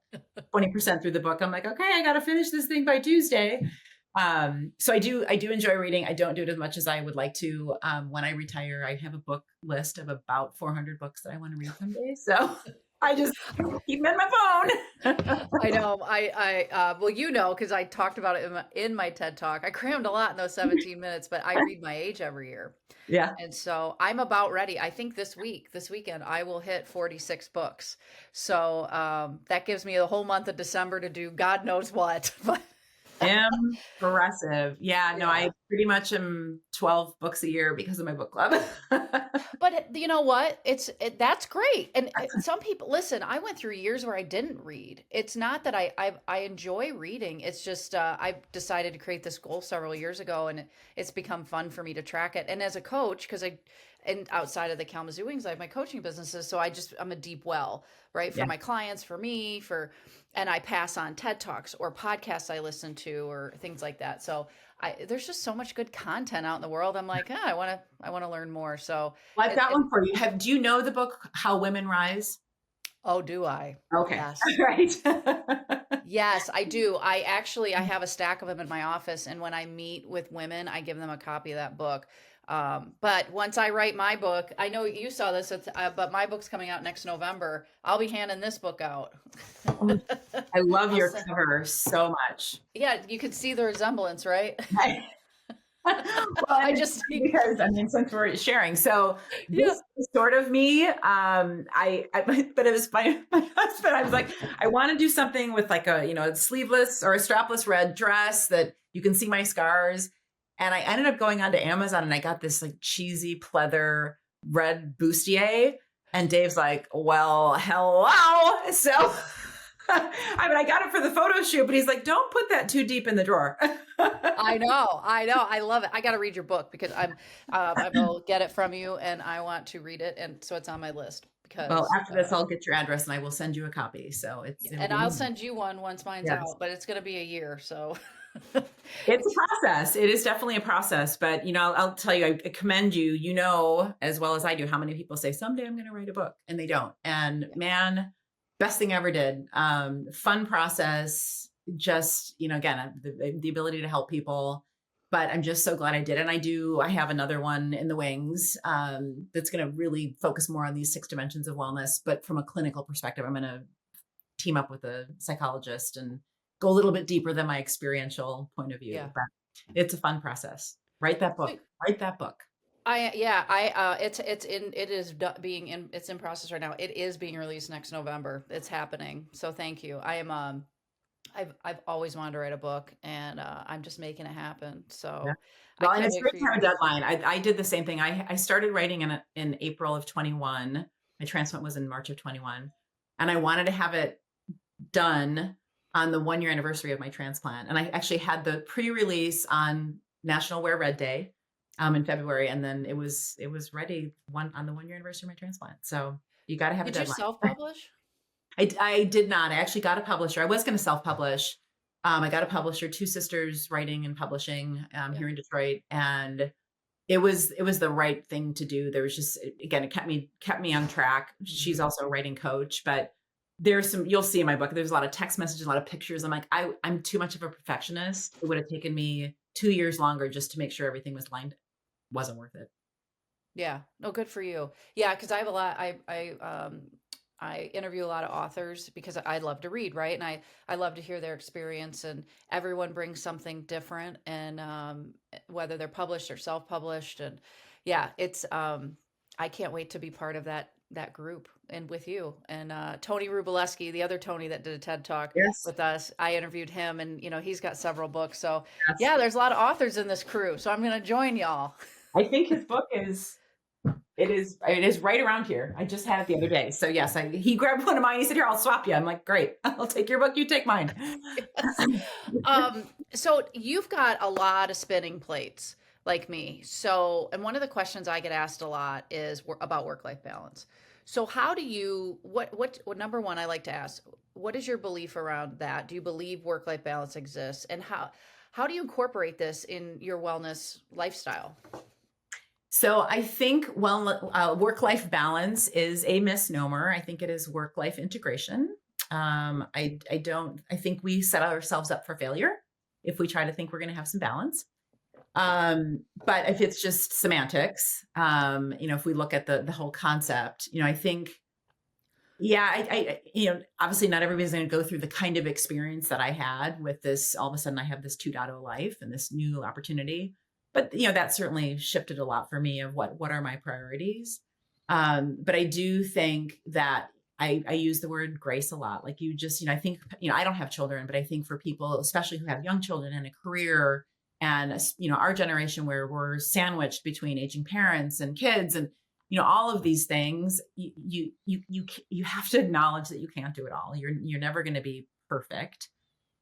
20% through the book. I'm like, okay, I got to finish this thing by Tuesday. So I do enjoy reading. I don't do it as much as I would like to. When I retire, I have a book list of about 400 books that I want to read someday. So I just keep them in my phone. I know. Well, because I talked about it in my TED Talk. I crammed a lot in those 17 minutes, but I read my age every year. Yeah. And so I'm about ready. I think this weekend, I will hit 46 books. So that gives me the whole month of December to do God knows what. But Impressive. Yeah, no, yeah. I pretty much am 12 books a year because of my book club. But you know what? That's great. And some people, listen, I went through years where I didn't read. It's not that I enjoy reading. It's just I decided to create this goal several years ago, and it's become fun for me to track it. And as a coach, and outside of the Kalamazoo Wings, I have my coaching businesses. So I'm a deep well, right? For Yeah. my clients, for me, and I pass on TED Talks or podcasts I listen to or things like that. So there's just so much good content out in the world. I'm like, I want to learn more. So Well, I've got one for you. Do you know the book How Women Rise? oh, do I? Okay. Yes. Right. Yes, I do. I have a stack of them in my office, and when I meet with women, I give them a copy of that book. But once I write my book, I know you saw this, but my book's coming out next November. I'll be handing this book out. I love your cover so much. Yeah, you can see the resemblance, right? Well, I just because since we're sharing, so yeah. this is sort of me. But it was my husband. I was like, I want to do something with like a sleeveless or a strapless red dress that you can see my scars. And I ended up going onto Amazon and I got this like cheesy pleather red bustier. And Dave's like, well, hello. So I mean, I got it for the photo shoot, but he's like, don't put that too deep in the drawer. I know. I love it. I got to read your book because I will get it from you and I want to read it. And so it's on my list Well, because, after this, I'll get your address and I will send you a copy. So it'll and be I'll me. send you one once mine's Yes. out, but it's going to be a year. So It's a process. It is definitely a process, but I'll tell you, I commend you, as well as I do, how many people say someday I'm going to write a book and they don't. And man, best thing I ever did. Fun process, just, again, the ability to help people, but I'm just so glad I did. And I have another one in the wings, that's going to really focus more on these 6 dimensions of wellness, but from a clinical perspective, I'm going to team up with a psychologist and go a little bit deeper than my experiential point of view. yeah. But it's a fun process. Write that book. Write that book. It's in process right now. It is being released next November. It's happening. So thank you. I've always wanted to write a book and I'm just making it happen. So Yeah. I Well, and can't it's wait great for to you have a to. deadline. I did the same thing. I started writing in April of 21. My transplant was in March of 21. And I wanted to have it done on the 1-year anniversary of my transplant. And I actually had the pre-release on National Wear Red Day in February. And then it was ready on the 1-year anniversary of my transplant. So you got to have a Did you deadline. self-publish? I did not. I actually got a publisher. I was going to self-publish. I got a publisher, 2 sisters writing and publishing Yeah. here in Detroit. And it was the right thing to do. There was just, again, it kept me on track. She's also a writing coach, but you'll see in my book, there's a lot of text messages, a lot of pictures. I'm like, I'm too much of a perfectionist. It would have taken me 2 years longer just to make sure everything was lined. Wasn't worth it. Yeah. No, good for you. Yeah, because I have a lot. I interview a lot of authors because I love to read, right? And I love to hear their experience, and everyone brings something different, and whether they're published or self-published, and yeah, it's I can't wait to be part of that group and with you and Tony Rubaleski, the other Tony that did a TED Talk Yes. with us. I interviewed him, and he's got several books. So Yes. yeah, there's a lot of authors in this crew. So I'm gonna join y'all. I think his book it is right around here. I just had it the other day. So yes, he grabbed one of mine. He said, here, I'll swap you. I'm like, great. I'll take your book. You take mine. Yes. So you've got a lot of spinning plates like me. So, and one of the questions I get asked a lot is about work-life balance. So how do you, what number one, I like to ask, what is your belief around that? Do you believe work-life balance exists? And how do you incorporate this in your wellness lifestyle? So I think work-life balance is a misnomer. I think it is work-life integration. I think we set ourselves up for failure if we try to think we're going to have some balance. But if it's just semantics, if we look at the whole concept, I think, yeah, obviously not everybody's going to go through the kind of experience that I had with this. All of a sudden I have this 2.0 life and this new opportunity. But, that certainly shifted a lot for me of what are my priorities. But I do think that I use the word grace a lot. Like I think, I don't have children, but I think for people, especially who have young children and a career and, our generation where we're sandwiched between aging parents and kids and, all of these things, you have to acknowledge that you can't do it all. You're never going to be perfect.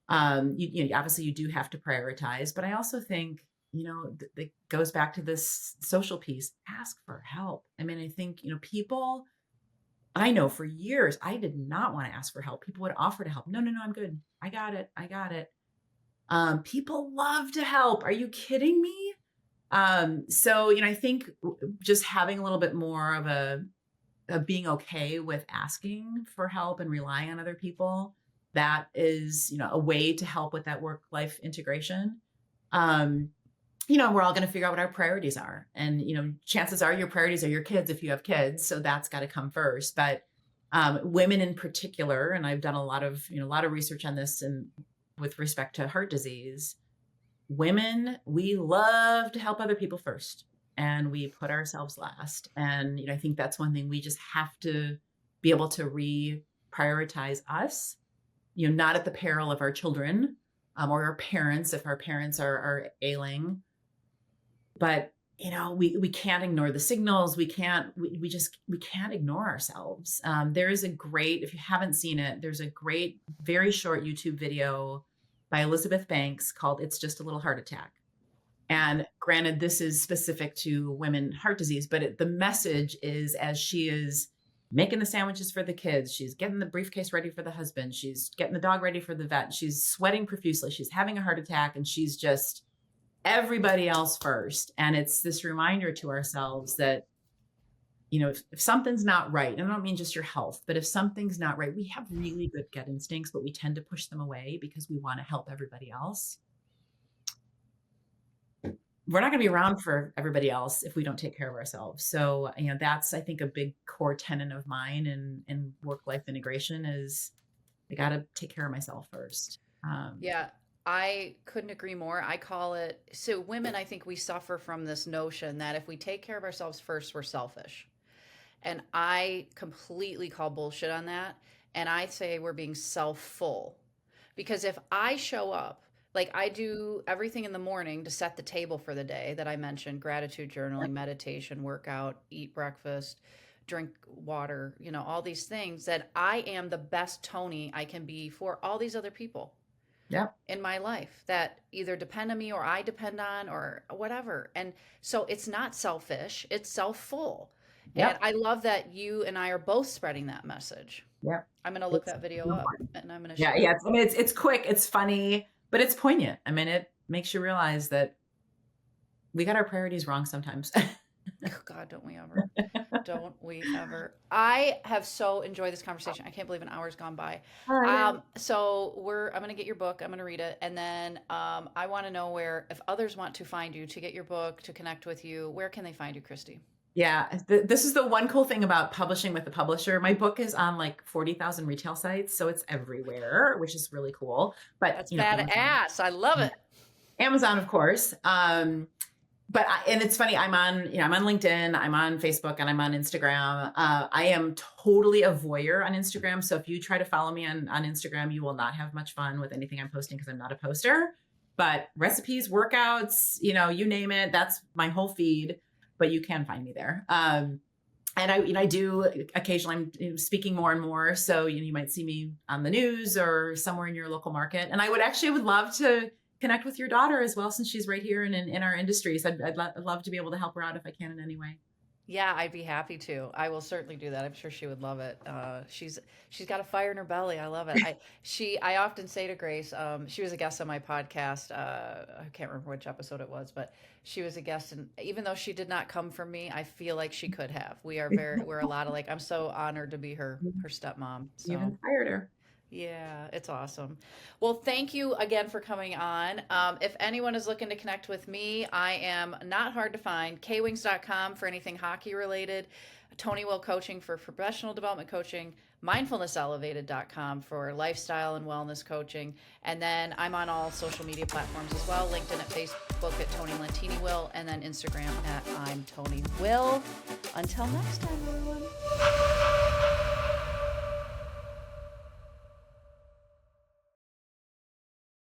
Obviously you do have to prioritize, but I also think, it goes back to this social piece, ask for help. I mean, I think, people, I know for years, I did not want to ask for help. People would offer to help. No, I'm good. I got it. People love to help. Are you kidding me? So, I think just having a little bit more of being okay with asking for help and relying on other people, that is, a way to help with that work-life integration. We're all going to figure out what our priorities are. And, chances are your priorities are your kids if you have kids. So that's got to come first. But women in particular, and I've done a lot of research on this and with respect to heart disease, women, we love to help other people first and we put ourselves last. And, I think that's one thing we just have to be able to reprioritize us, not at the peril of our children or our parents if our parents are ailing. But we can't ignore the signals. We can't ignore ourselves. There is a great, if you haven't seen it, there's a great, very short YouTube video by Elizabeth Banks called "It's Just a Little Heart Attack." And granted, this is specific to women heart disease, but the message is, as she is making the sandwiches for the kids, she's getting the briefcase ready for the husband, she's getting the dog ready for the vet, she's sweating profusely, she's having a heart attack, and she's just everybody else first. And it's this reminder to ourselves that, if something's not right, and I don't mean just your health, but if something's not right, we have really good gut instincts, but we tend to push them away because we want to help everybody else. We're not going to be around for everybody else if we don't take care of ourselves. So, that's, I think, a big core tenet of mine in work-life integration is I got to take care of myself first. Yeah, I couldn't agree more. I call it, so women, I think we suffer from this notion that if we take care of ourselves first, we're selfish. And I completely call bullshit on that. And I say we're being self-full. Because if I show up, like I do everything in the morning to set the table for the day that I mentioned, gratitude journaling, meditation, workout, eat breakfast, drink water, all these things, that I am the best Tony I can be for all these other people in my life that either depend on me or I depend on or whatever. And so it's not selfish, it's self-full. And I love that you and I are both spreading that message. I'm going to look that video up and I'm going to share it. I mean, it's quick, it's funny, but it's poignant. I mean, it makes you realize that we got our priorities wrong sometimes. Oh, God, don't we ever? Don't we ever? I have so enjoyed this conversation. I can't believe an hour's gone by. So I'm going to get your book. I'm going to read it. And then I want to know where, if others want to find you, to get your book, to connect with you, where can they find you, Kristy? Yeah, this is the one cool thing about publishing with a publisher. My book is on like 40,000 retail sites, so it's everywhere, which is really cool. But that's badass. I love it. Amazon, of course. And it's funny. I'm on LinkedIn, I'm on Facebook, and I'm on Instagram. I am totally a voyeur on Instagram. So if you try to follow me on Instagram, you will not have much fun with anything I'm posting because I'm not a poster. But recipes, workouts, you name it, that's my whole feed. But you can find me there. And I do occasionally, I'm speaking more and more. So, you might see me on the news or somewhere in your local market. And I would love to connect with your daughter as well, since she's right here and in our industry. So I'd love to be able to help her out if I can in any way. Yeah, I'd be happy to. I will certainly do that. I'm sure she would love it. She's got a fire in her belly. I love it. I often say to Grace, she was a guest on my podcast. I can't remember which episode it was, but she was a guest, and even though she did not come from me, I feel like she could have. We're a lot of like, I'm so honored to be her stepmom. So. You inspired her. Yeah, it's awesome. Well, thank you again for coming on. If anyone is looking to connect with me, I am not hard to find. kwings.com for anything hockey related, Tony Will Coaching for professional development coaching, mindfulnesselevated.com for lifestyle and wellness coaching. And then I'm on all social media platforms as well, LinkedIn at Facebook at Tony Lentini Will, and then Instagram at I'm Tony Will. Until next time, everyone.